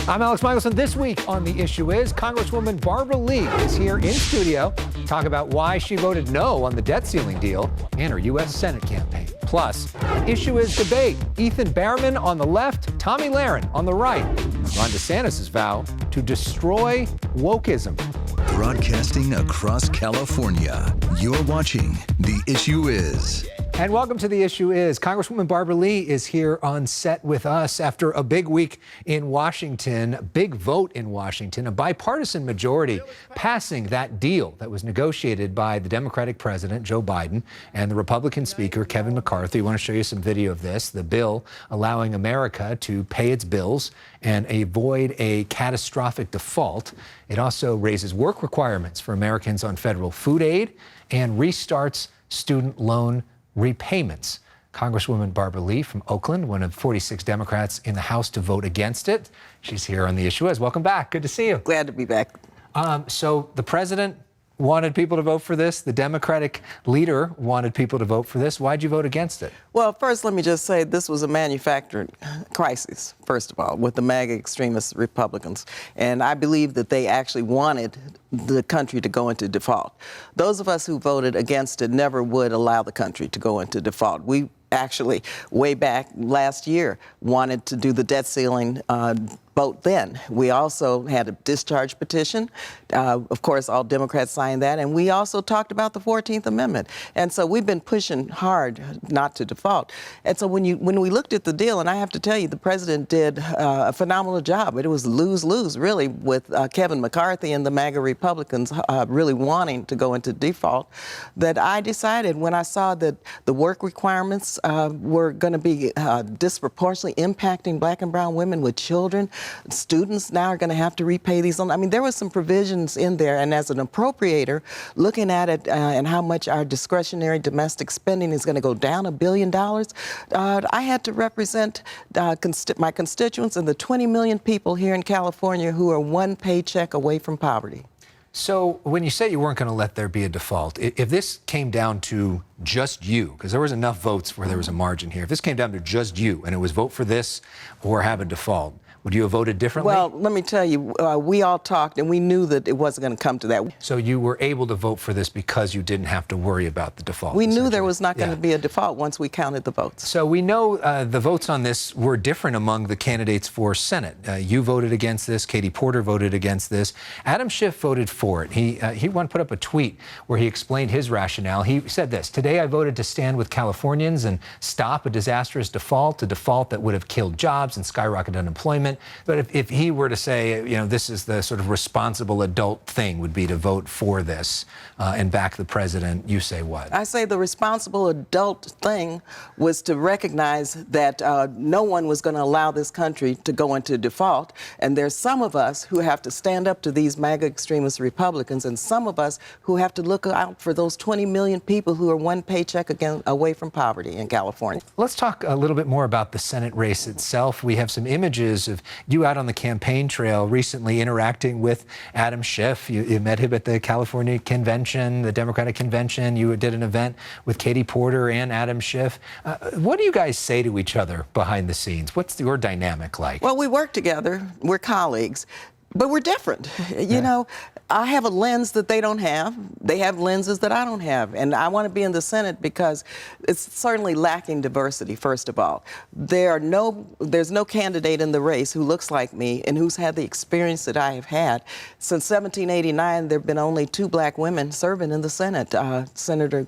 I'm Alex Michelson. This week on The Issue Is, Congresswoman Barbara Lee is here in studio to talk about why she voted no on the debt ceiling deal and her U.S. Senate campaign. Plus, Issue Is debate. Ethan Bearman on the left, Tomi Lahren on the right. Ron DeSantis' vow to destroy wokeism. Broadcasting across California, you're watching The Issue Is. And welcome to The Issue Is. Congresswoman Barbara Lee is here on set with us after a big week in Washington, a big vote in Washington, a bipartisan majority passing that deal that was negotiated by the Democratic President, Joe Biden, and the Republican Speaker, Kevin McCarthy. I want to show you some video of this, the bill allowing America to pay its bills and avoid a catastrophic default. It also raises work requirements for Americans on federal food aid and restarts student loan repayments. Congresswoman Barbara Lee from Oakland, one of 46 Democrats in the House to vote against it. She's here on The Issue Is. Welcome back. Good to see you. Glad to be back. So the president wanted people to vote for this. The Democratic leader wanted people to vote for this. Why'd you vote against it? Well, first, let me just say this was a manufactured crisis, first of all, with the MAGA extremist Republicans. And I believe that they actually wanted the country to go into default. Those of us who voted against it never would allow the country to go into default. We actually, way back last year, wanted to do the debt ceiling vote then. We also had a discharge petition. Of course, all Democrats signed that. And we also talked about the 14th Amendment. And so we've been pushing hard not to default. And so when we looked at the deal, and I have to tell you, the president did a phenomenal job. It was lose-lose, really, with Kevin McCarthy and the MAGA Republicans really wanting to go into default, that I decided when I saw that the work requirements were going to be disproportionately impacting black and brown women with children. Students now are going to have to repay these loans. I mean, there were some provisions in there, and as an appropriator, looking at it and how much our discretionary domestic spending is going to go down $1 billion, I had to represent my constituents and the 20 million people here in California who are one paycheck away from poverty. So when you say you weren't going to let there be a default, if this came down to just you, because there was enough votes where there was a margin here, if this came down to just you and it was vote for this or have a default, would you have voted differently? Well, let me tell you, we all talked and we knew that it wasn't going to come to that. So you were able to vote for this because you didn't have to worry about the default? We knew there was not going to be a default once we counted the votes. So we know the votes on this were different among the candidates for Senate. You voted against this. Katie Porter voted against this. Adam Schiff voted for it. He put up a tweet where he explained his rationale. He said this: "Today I voted to stand with Californians and stop a disastrous default, a default that would have killed jobs and skyrocketed unemployment." But if he were to say, you know, this is the sort of responsible adult thing would be to vote for this and back the president, you say what? I say the responsible adult thing was to recognize that no one was going to allow this country to go into default. And there's some of us who have to stand up to these MAGA extremist Republicans, and some of us who have to look out for those 20 million people who are one paycheck away from poverty in California. Let's talk a little bit more about the Senate race itself. We have some images of you out on the campaign trail recently interacting with Adam Schiff. You met him at the California convention, the Democratic convention. You did an event with Katie Porter and Adam Schiff. What do you guys say to each other behind the scenes? What's your dynamic like? Well, we work together. We're colleagues. But we're different. You know, I have a lens that they don't have. They have lenses that I don't have. And I want to be in the Senate because it's certainly lacking diversity, first of all. There's no candidate in the race who looks like me and who's had the experience that I have had. Since 1789, there have been only 2 black women serving in the Senate, Senator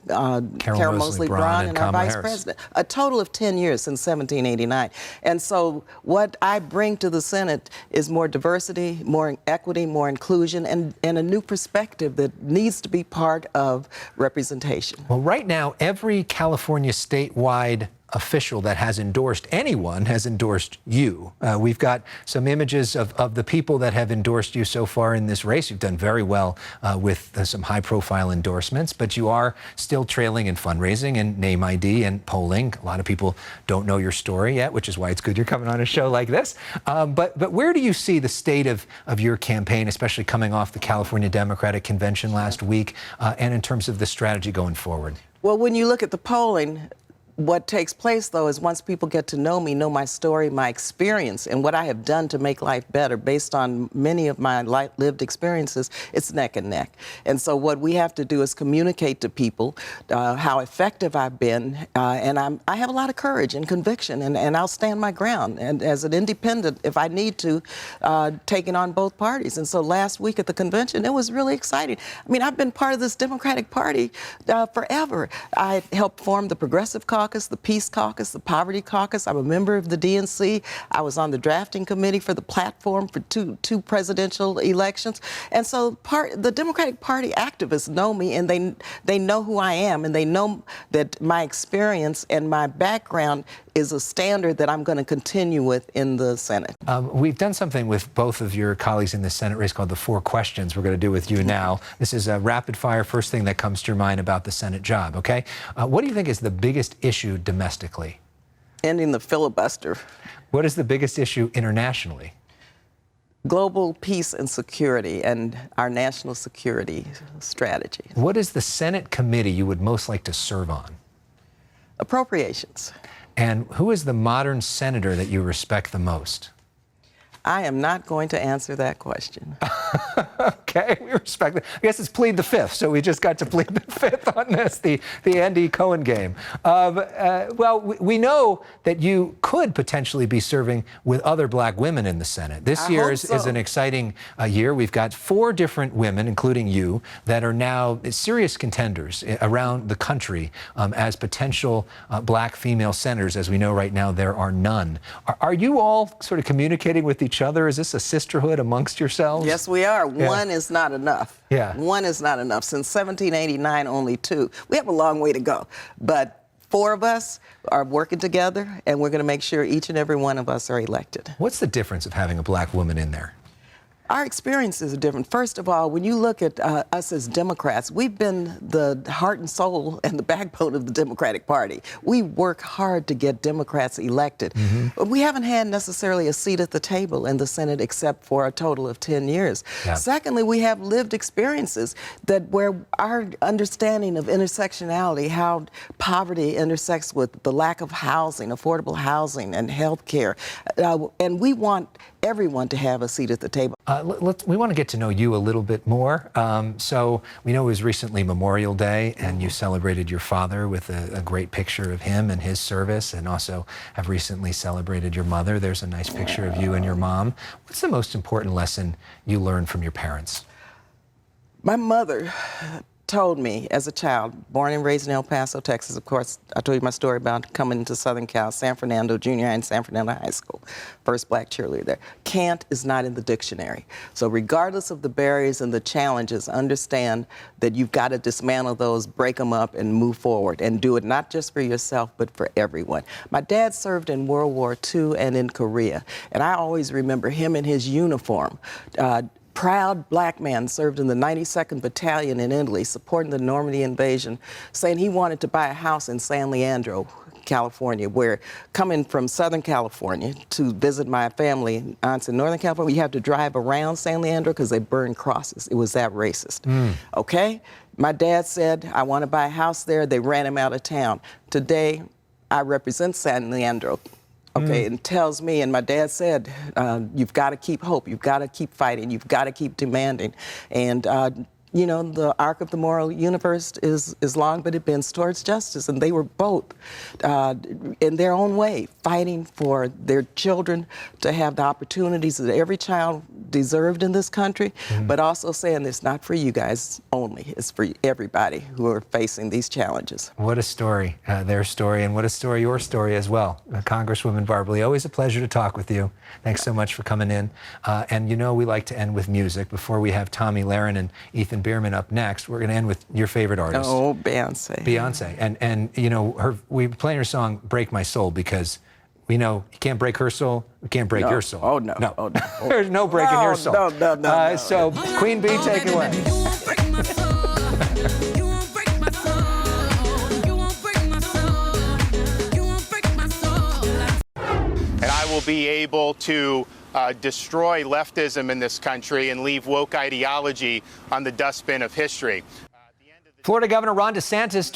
Carol Moseley Braun and our Vice President. A total of 10 years since 1789. And so what I bring to the Senate is more diversity, more equity, more inclusion, and a new perspective that needs to be part of representation. Well, right now, every California statewide official that has endorsed anyone has endorsed you. We've got some images of the people that have endorsed you so far in this race. You've done very well with some high-profile endorsements, but you are still trailing in fundraising and name ID and polling. A lot of people don't know your story yet, which is why it's good you're coming on a show like this. But where do you see the state of your campaign, especially coming off the California Democratic Convention last week, and in terms of the strategy going forward? Well, when you look at the polling, What takes place, though, is once people get to know me, know my story, my experience, and what I have done to make life better based on many of my lived experiences, it's neck and neck. And so what we have to do is communicate to people how effective I've been, and I have a lot of courage and conviction, and I'll stand my ground. And as an independent, if I need to, taking on both parties. And so last week at the convention, it was really exciting. I mean, I've been part of this Democratic Party forever. I helped form the Progressive Caucus, the Peace Caucus, the Poverty Caucus. I'm a member of the DNC. I was on the drafting committee for the platform for two presidential elections. And so the Democratic Party activists know me, and they know who I am, and they know that my experience and my background is a standard that I'm going to continue with in the Senate. We've done something with both of your colleagues in the Senate race called the 4 questions. We're going to do with you now. This is a rapid fire, first thing that comes to your mind about the Senate job, okay? What do you think is the biggest issue domestically? Ending the filibuster. What is the biggest issue internationally? Global peace and security and our national security strategy. What is the Senate committee you would most like to serve on? Appropriations. And who is the modern senator that you respect the most? I am not going to answer that question. Okay, we respect it. I guess it's plead the fifth, so we just got to plead the fifth on this, the Andy Cohen game. Well, we know that you could potentially be serving with other black women in the Senate. This year is an exciting year. We've got 4 different women, including you, that are now serious contenders around the country as potential black female senators. As we know right now, there are none. Are you all sort of communicating with each other? Is this a sisterhood amongst yourselves? Yes, we are. Yeah. One is not enough. Yeah. One is not enough. Since 1789, only 2. We have a long way to go. But 4 of us are working together, and we're going to make sure each and every one of us are elected. What's the difference of having a black woman in there? Our experiences are different. First of all, when you look at us as Democrats, we've been the heart and soul and the backbone of the Democratic Party. We work hard to get Democrats elected. But we haven't had necessarily a seat at the table in the Senate except for a total of 10 years. Yeah. Secondly, we have lived experiences where our understanding of intersectionality, how poverty intersects with the lack of housing, affordable housing, and health care. And we want everyone to have a seat at the table. We want to get to know you a little bit more. So we know it was recently Memorial Day, and you celebrated your father with a great picture of him and his service, and also have recently celebrated your mother. There's a nice picture of you and your mom. What's the most important lesson you learned from your parents? My mother told me as a child, born and raised in El Paso, Texas. Of course, I told you my story about coming to Southern Cal, San Fernando Junior High and San Fernando High School. First black cheerleader there. Can't is not in the dictionary. So regardless of the barriers and the challenges, understand that you've got to dismantle those, break them up, and move forward, and do it not just for yourself, but for everyone. My dad served in World War II and in Korea, and I always remember him in his uniform. Proud black man, served in the 92nd Battalion in Italy, supporting the Normandy invasion, saying he wanted to buy a house in San Leandro, California, where coming from Southern California to visit my family, aunts in Northern California, you have to drive around San Leandro because they burn crosses. It was that racist. Okay? My dad said, I want to buy a house there. They ran him out of town. Today, I represent San Leandro. Okay, and tells me, and my dad said, you've got to keep hope, you've got to keep fighting, you've got to keep demanding. And you know, the arc of the moral universe is long, but it bends towards justice. And they were both, in their own way, fighting for their children to have the opportunities that every child deserved in this country, but also saying it's not for you guys only, it's for everybody who are facing these challenges. What a story, their story, and what a story, your story as well. Congresswoman Barbara Lee, always a pleasure to talk with you. Thanks so much for coming in. And you know we like to end with music. Before we have Tomi Lahren and Ethan Bearman up next, we're going to end with your favorite artist. Oh, Beyonce. Beyonce. And you know, we're playing her song, Break My Soul, because we know you can't break her soul, you can't break your soul. Oh, no. Oh, no. There's no breaking your soul. No. So, Queen Bee, take it away. And I will be able to destroy leftism in this country and leave woke ideology on the dustbin of history. Florida Governor Ron DeSantis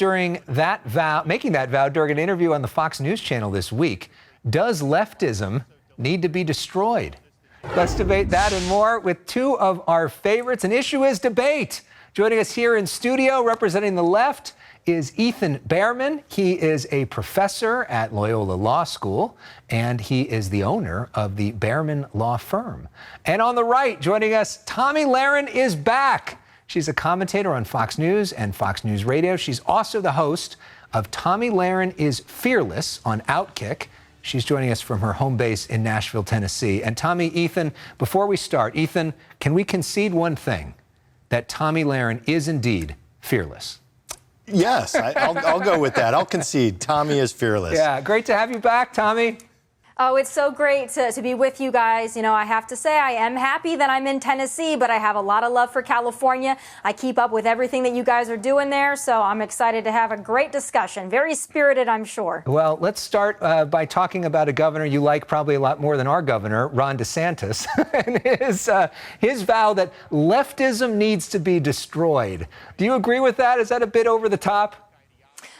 making that vow during an interview on the Fox News channel this week. Does leftism need to be destroyed? Let's debate that and more with two of our favorites. An issue is debate. Joining us here in studio representing the left is Ethan Bearman. He is a professor at Loyola Law School, and he is the owner of the Bearman Law Firm. And on the right, joining us, Tomi Lahren is back. She's a commentator on Fox News and Fox News Radio. She's also the host of Tomi Lahren is Fearless on Outkick. She's joining us from her home base in Nashville, Tennessee. And Tomi, Ethan, before we start, Ethan, can we concede one thing, that Tomi Lahren is indeed fearless? Yes, I'll go with that. I'll concede. Tomi is fearless. Yeah, great to have you back, Tomi. Oh, it's so great to be with you guys. You know, I have to say I am happy that I'm in Tennessee, but I have a lot of love for California. I keep up with everything that you guys are doing there, so I'm excited to have a great discussion. Very spirited, I'm sure. Well, let's start by talking about a governor you like probably a lot more than our governor, Ron DeSantis, and his vow that leftism needs to be destroyed. Do you agree with that? Is that a bit over the top?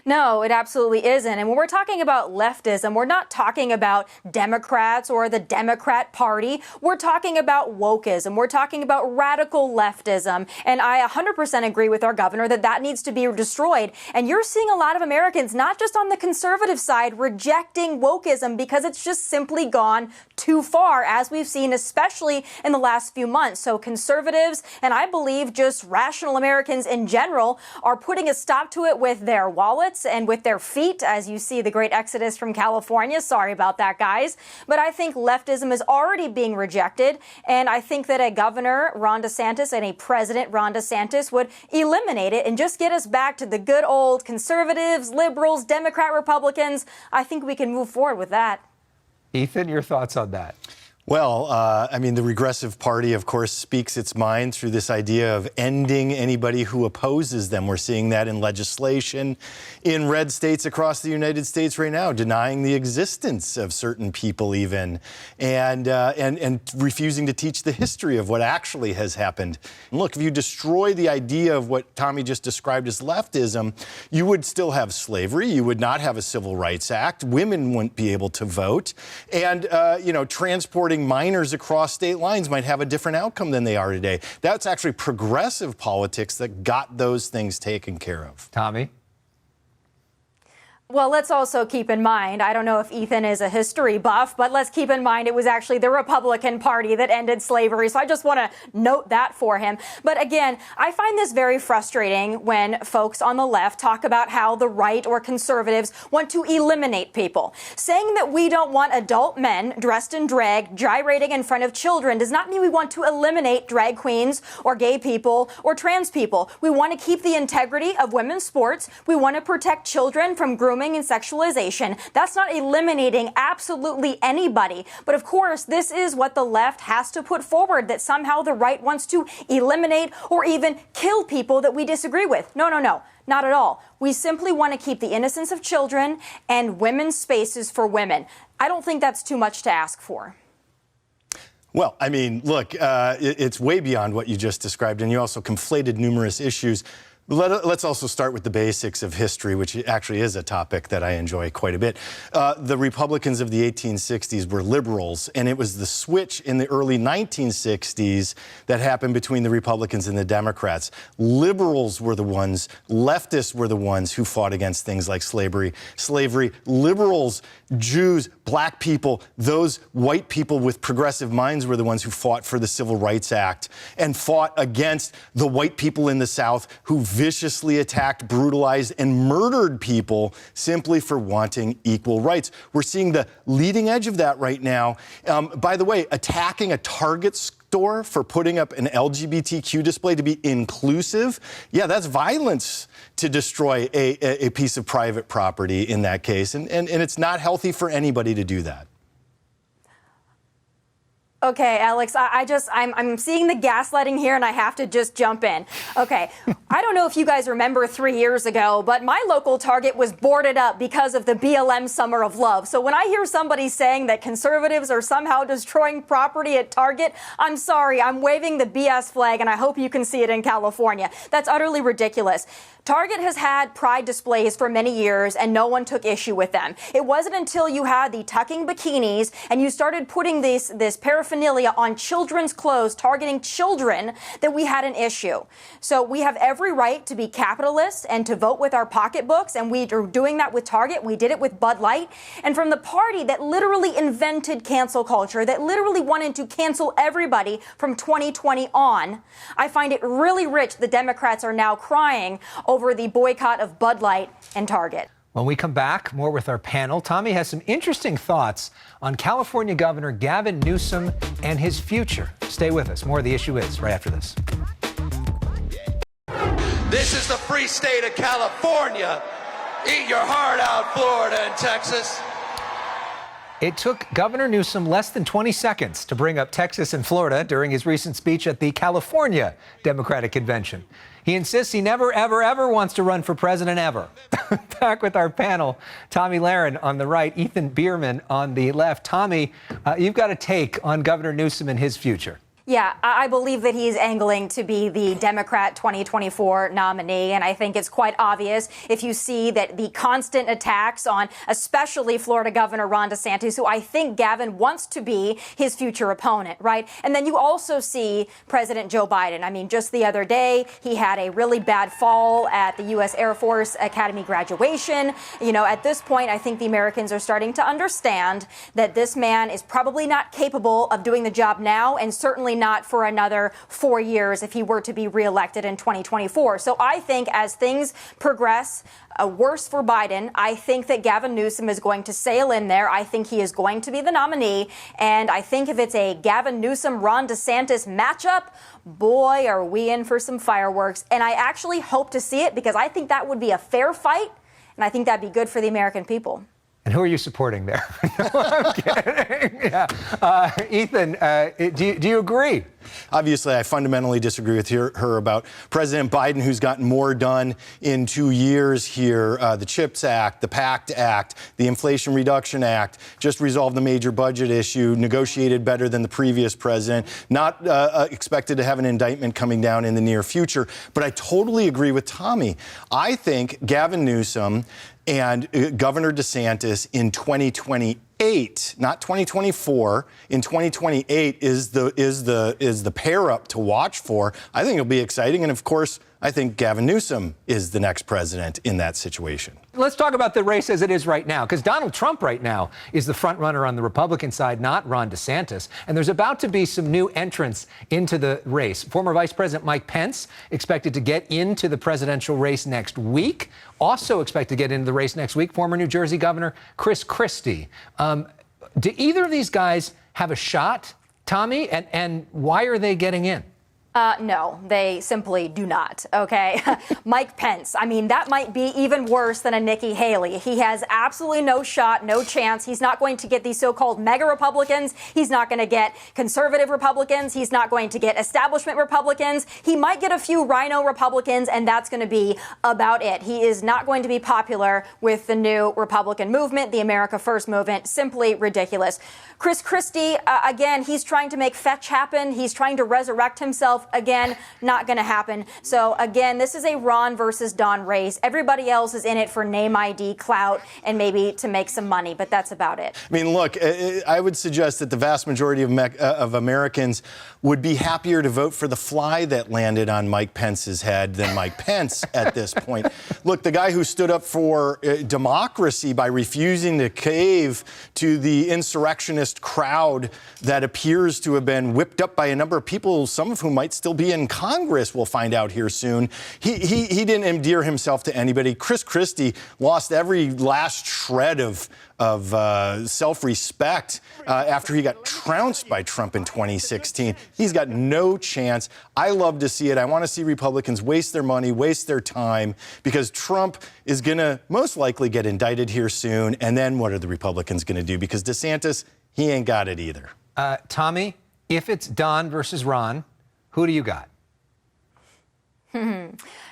No, it absolutely isn't. And when we're talking about leftism, we're not talking about Democrats or the Democrat Party. We're talking about wokeism. We're talking about radical leftism. And I 100% agree with our governor that needs to be destroyed. And you're seeing a lot of Americans, not just on the conservative side, rejecting wokeism because it's just simply gone too far, as we've seen, especially in the last few months. So conservatives, and I believe just rational Americans in general, are putting a stop to it with their wallets and with their feet, as you see the great exodus from California. Sorry about that, guys. But I think leftism is already being rejected. And I think that a governor, Ron DeSantis, and a president, Ron DeSantis, would eliminate it and just get us back to the good old conservatives, liberals, Democrat, Republicans. I think we can move forward with that. Ethan, your thoughts on that? Well, I mean, the Regressive Party, of course, speaks its mind through this idea of ending anybody who opposes them. We're seeing that in legislation in red states across the United States right now, denying the existence of certain people even, and refusing to teach the history of what actually has happened. And look, if you destroy the idea of what Tomi just described as leftism, you would still have slavery. You would not have a Civil Rights Act. Women wouldn't be able to vote. And, transporting minors across state lines might have a different outcome than they are today. That's actually progressive politics that got those things taken care of. Tomi? Well, let's also keep in mind, I don't know if Ethan is a history buff, but let's keep in mind it was actually the Republican Party that ended slavery. So I just want to note that for him. But again, I find this very frustrating when folks on the left talk about how the right or conservatives want to eliminate people. Saying that we don't want adult men dressed in drag gyrating in front of children does not mean we want to eliminate drag queens or gay people or trans people. We want to keep the integrity of women's sports. We want to protect children from grooming and sexualization. That's not eliminating absolutely anybody. But of course, this is what the left has to put forward, that somehow the right wants to eliminate or even kill people that we disagree with. No, not at all. We simply want to keep the innocence of children and women's spaces for women. I don't think that's too much to ask for. Well, I mean, look, it's way beyond what you just described, and you also conflated numerous issues. Let's also start with the basics of history, which actually is a topic that I enjoy quite a bit. The Republicans of the 1860s were liberals, and it was the switch in the early 1960s that happened between the Republicans and the Democrats. Liberals were the ones, leftists were the ones who fought against things like slavery. Liberals, Jews, black people, those white people with progressive minds were the ones who fought for the Civil Rights Act and fought against the white people in the South who viciously attacked, brutalized, and murdered people simply for wanting equal rights. We're seeing the leading edge of that right now. By the way, attacking a Target store for putting up an LGBTQ display to be inclusive, yeah, that's violence to destroy a piece of private property in that case. And it's not healthy for anybody to do that. Okay, Alex, I'm seeing the gaslighting here and I have to just jump in. Okay, I don't know if you guys remember 3 years ago, but my local Target was boarded up because of the BLM Summer of Love. So when I hear somebody saying that conservatives are somehow destroying property at Target, I'm sorry, I'm waving the BS flag, and I hope you can see it in California. That's utterly ridiculous. Target has had pride displays for many years, and no one took issue with them. It wasn't until you had the tucking bikinis and you started putting this paraphernalia on children's clothes, targeting children, that we had an issue. So we have every right to be capitalists and to vote with our pocketbooks, and we are doing that with Target. We did it with Bud Light. And from the party that literally invented cancel culture, that literally wanted to cancel everybody from 2020 on, I find it really rich the Democrats are now crying over the boycott of Bud Light and Target. When we come back, more with our panel. Tomi has some interesting thoughts on California Governor Gavin Newsom and his future. Stay with us. More of The Issue Is right after this. This is the free state of California. Eat your heart out, Florida and Texas. It took Governor Newsom less than 20 seconds to bring up Texas and Florida during his recent speech at the California Democratic Convention. He insists he never, ever, ever wants to run for president ever. Back with our panel, Tomi Lahren on the right, Ethan Bearman on the left. Tomi, you've got a take on Governor Newsom and his future. Yeah, I believe that he's angling to be the Democrat 2024 nominee, and I think it's quite obvious if you see that the constant attacks on especially Florida Governor Ron DeSantis, who I think Gavin wants to be his future opponent, right? And then you also see President Joe Biden. I mean, just the other day, he had a really bad fall at the U.S. Air Force Academy graduation. You know, at this point, I think the Americans are starting to understand that this man is probably not capable of doing the job now, and certainly not for another 4 years if he were to be reelected in 2024. So I think as things progress worse for Biden, I think that Gavin Newsom is going to sail in there. I think he is going to be the nominee. And I think if it's a Gavin Newsom, Ron DeSantis matchup, boy, are we in for some fireworks. And I actually hope to see it because I think that would be a fair fight. And I think that'd be good for the American people. And who are you supporting there? No, I'm kidding. Yeah. Ethan, do you agree? Obviously, I fundamentally disagree with her about President Biden, who's gotten more done in 2 years here. The CHIPS Act, the PACT Act, the Inflation Reduction Act, just resolved the major budget issue, negotiated better than the previous president, not expected to have an indictment coming down in the near future. But I totally agree with Tomi. I think Gavin Newsom and Governor DeSantis in 2028, not 2024, in 2028 is the pair up to watch for. I think it'll be exciting. And of course, I think Gavin Newsom is the next president in that situation. Let's talk about the race as it is right now, because Donald Trump right now is the front runner on the Republican side, not Ron DeSantis. And there's about to be some new entrants into the race. Former Vice President Mike Pence expected to get into the presidential race next week. Also expected to get into the race next week, former New Jersey Governor Chris Christie. Do either of these guys have a shot, Tomi? And why are they getting in? No, they simply do not, okay? Mike Pence, I mean, that might be even worse than a Nikki Haley. He has absolutely no shot, no chance. He's not going to get these so-called mega Republicans. He's not going to get conservative Republicans. He's not going to get establishment Republicans. He might get a few rhino Republicans, and that's going to be about it. He is not going to be popular with the new Republican movement, the America First movement. Simply ridiculous. Chris Christie, again, he's trying to make fetch happen. He's trying to resurrect himself. Again, not going to happen. So, again, this is a Ron versus Don race. Everybody else is in it for name ID, clout, and maybe to make some money, but that's about it. I mean, look, I would suggest that the vast majority of Americans would be happier to vote for the fly that landed on Mike Pence's head than Mike Pence at this point. Look, the guy who stood up for democracy by refusing to cave to the insurrectionist crowd that appears to have been whipped up by a number of people, some of whom might still be in Congress, we'll find out here soon. He didn't endear himself to anybody. Chris Christie lost every last shred of self-respect after he got trounced by Trump in 2016. He's got no chance. I love to see it. I want to see Republicans waste their money, waste their time, because Trump is going to most likely get indicted here soon. And then what are the Republicans going to do? Because DeSantis, he ain't got it either. Tomi, if it's Don versus Ron, who do you got?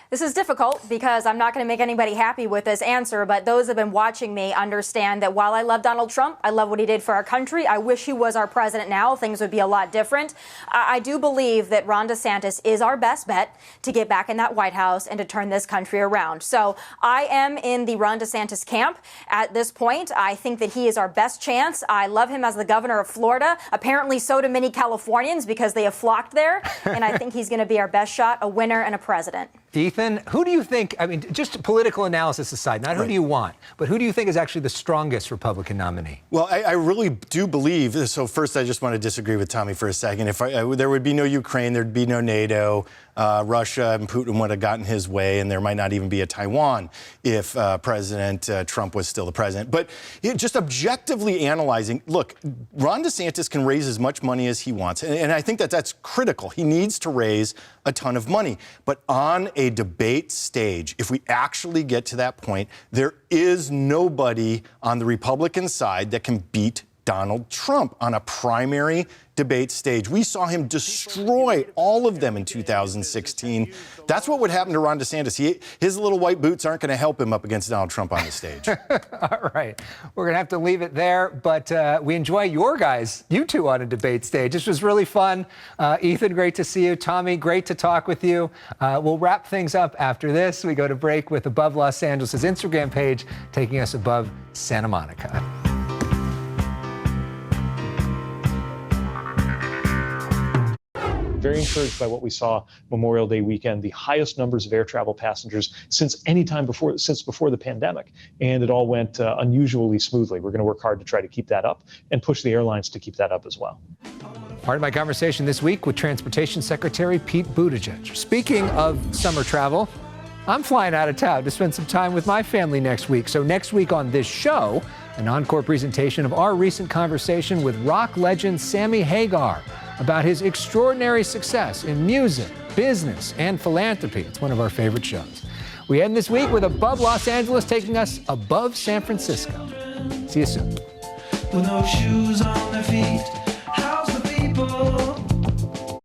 This is difficult because I'm not going to make anybody happy with this answer, but those who have been watching me understand that while I love Donald Trump, I love what he did for our country. I wish he was our president now. Things would be a lot different. I do believe that Ron DeSantis is our best bet to get back in that White House and to turn this country around. So I am in the Ron DeSantis camp at this point. I think that he is our best chance. I love him as the governor of Florida. Apparently so do many Californians because they have flocked there. And I think he's going to be our best shot, a winner and a president. Ethan, who do you think, I mean, just political analysis aside, not who do you want, but who do you think is actually the strongest Republican nominee? Well, I really do believe, so first I just want to disagree with Tomi for a second. If there would be no Ukraine, there'd be no NATO, Russia and Putin would have gotten his way, and there might not even be a Taiwan if President Trump was still the president. But just objectively analyzing, look, Ron DeSantis can raise as much money as he wants, and I think that that's critical. He needs to raise a ton of money. But on a debate stage, if we actually get to that point, there is nobody on the Republican side that can beat Donald Trump on a primary debate stage. We saw him destroy all of them in 2016. That's what would happen to Ron DeSantis. His little white boots aren't going to help him up against Donald Trump on the stage. All right. We're going to have to leave it there, but we enjoy you two on a debate stage. This was really fun. Ethan, great to see you. Tomi, great to talk with you. We'll wrap things up after this. We go to break with Above Los Angeles' Instagram page, taking us above Santa Monica. Very encouraged by what we saw Memorial Day weekend, the highest numbers of air travel passengers since any time before the pandemic. And it all went unusually smoothly. We're going to work hard to try to keep that up and push the airlines to keep that up as well. Part of my conversation this week with Transportation Secretary Pete Buttigieg. Speaking of summer travel, I'm flying out of town to spend some time with my family next week. So next week on this show, an encore presentation of our recent conversation with rock legend Sammy Hagar about his extraordinary success in music, business, and philanthropy. It's one of our favorite shows. We end this week with Above Los Angeles, taking us above San Francisco. See you soon. With no shoes on their feet.